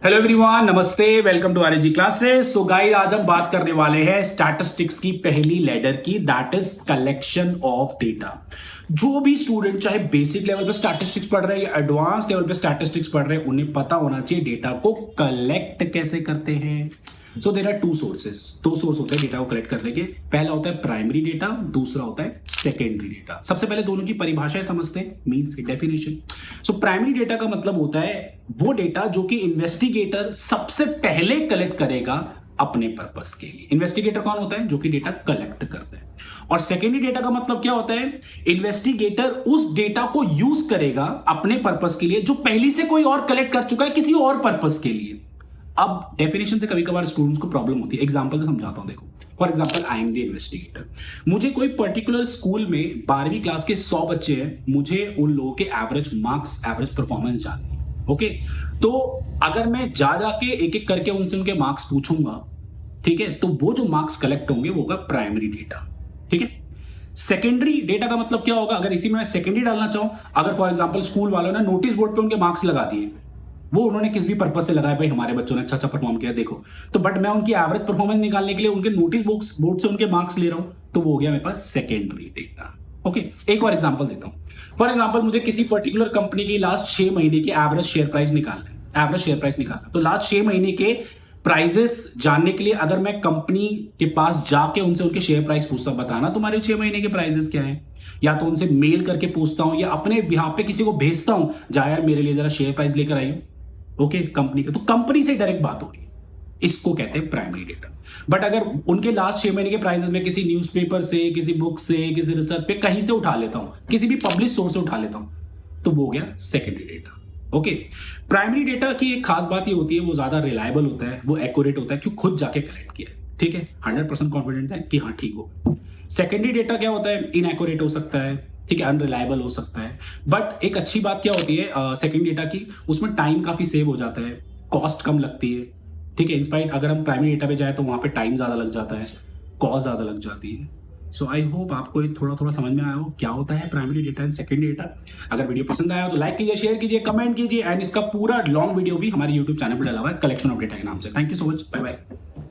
Hello everyone, नमस्ते, welcome to RG classes. So guys, आज हम बात करने वाले हैं स्टैटिस्टिक्स की पहली लेडर की, that is collection of data. जो भी स्टूडेंट चाहे बेसिक लेवल पे स्टैटिस्टिक्स पढ़ रहे हैं या एडवांस लेवल पे स्टैटिस्टिक्स पढ़ रहे हैं, उन्हें पता होना चाहिए डेटा को कलेक्ट कैसे करते हैं। So there are two sources, दो सोर्स होते हैं डेटा को कलेक्ट करने के। पहला होता है प्राइमरी डेटा, दूसरा होता है सेकेंडरी डेटा। सबसे पहले दोनों की परिभाषाएं समझते हैं, मीन्स की डेफिनेशन। सो प्राइमरी डेटा का मतलब होता है वो डेटा जो कि इन्वेस्टिगेटर सबसे पहले कलेक्ट करेगा अपने पर्पस के लिए। इन्वेस्टिगेटर कौन होता है? जो कि डेटा कलेक्ट करता है। और सेकेंडरी डेटा का मतलब क्या होता है? इन्वेस्टिगेटर उस डेटा को यूज करेगा अपने पर्पस के लिए जो पहले से कोई और कलेक्ट कर चुका है किसी और पर्पस के लिए। अब डेफिनेशन से कभी कभार स्टूडेंट्स को प्रॉब्लम होती है। एग्जांपल से समझाता हूं, देखो। For example, I am the investigator. मुझे कोई पर्टिकुलर स्कूल में 12वीं क्लास के 100 बच्चे हैं, मुझे उन लोगों के एवरेज मार्क्स, एवरेज परफॉर्मेंस जाननी है। ओके, तो अगर मैं जा जाके एक एक करके उनसे उनके मार्क्स पूछूंगा, ठीक है, तो वो जो मार्क्स कलेक्ट होंगे वो होगा प्राइमरी डेटा। ठीक है। सेकेंडरी डेटा का मतलब क्या होगा? अगर इसी में मैं सेकेंडरी डालना चाहूं, अगर फॉर एग्जांपल स्कूल वालों ने नोटिस बोर्ड पे उनके मार्क्स लगा दिए, वो उन्होंने किस भी पर्पस से लगाया, भाई हमारे बच्चों ने अच्छा परफॉर्म किया देखो, तो बट मैं उनकी एवरेज परफॉर्मेंस निकालने के लिए उनके नोटिस बोर्ड से उनके मार्क्स ले रहा हूं, तो वो हो गया मेरे पास सेकेंडरी डेटा। ओके, एक और एग्जांपल देता हूं। फॉर एग्जांपल, मुझे किसी पर्टिकुलर कंपनी की लास्ट 6 महीने की एवरेज शेयर प्राइस निकालना है। एवरेज शेयर प्राइस निकालना, तो लास्ट 6 महीने के प्राइजेस जानने के लिए अगर मैं कंपनी के पास जाके उनसे उनके शेयर प्राइस पूछता, बताना तुम्हारे 6 महीने के प्राइजेस क्या है, या तो उनसे मेल करके पूछता हूं या अपने बिहाफ पे किसी को भेजता हूं, जा यार मेरे लिए जरा शेयर प्राइस लेकर आइए। ओके, कंपनी का, तो कंपनी से डायरेक्ट बात हो रही है, इसको कहते हैं प्राइमरी डेटा। बट अगर उनके लास्ट 6 महीने के प्राइसेस में किसी न्यूज़पेपर से, किसी बुक से, किसी रिसर्च पे कहीं से उठा लेता हूं, किसी भी पब्लिश सोर्स से उठा लेता हूं, तो वो हो गया secondary data. Okay, primary data की एक खास बात ये होती है, वो ज्यादा रिलायबल होता है, वो एक्यूरेट होता है, क्योंकि खुद जाके कलेक्ट किया है। ठीक है, 100% कॉन्फिडेंट है कि हाँ ठीक होगा। सेकेंडरी डेटा क्या होता है? इनएक्यूरेट हो सकता है, ठीक है, अनरिलायबल हो सकता है। बट एक अच्छी बात क्या होती है सेकंड डेटा की, उसमें टाइम काफी सेव हो जाता है, कॉस्ट कम लगती है। ठीक है, इंस्पाइट अगर हम प्राइमरी डेटा पे जाए तो वहां पे टाइम ज्यादा लग जाता है, कॉस्ट ज्यादा लग जाती है। सो आई होप आपको ये थोड़ा थोड़ा समझ में आया हो क्या होता है primary data and second data. अगर वीडियो पसंद आया हो तो लाइक कीजिए, शेयर कीजिए, कमेंट कीजिए, एंड इसका पूरा लॉन्ग वीडियो भी हमारे यूट्यूब चैनल पर डला हुआ है कलेक्शन ऑफ डेटा के नाम से। Thank you so much, bye bye.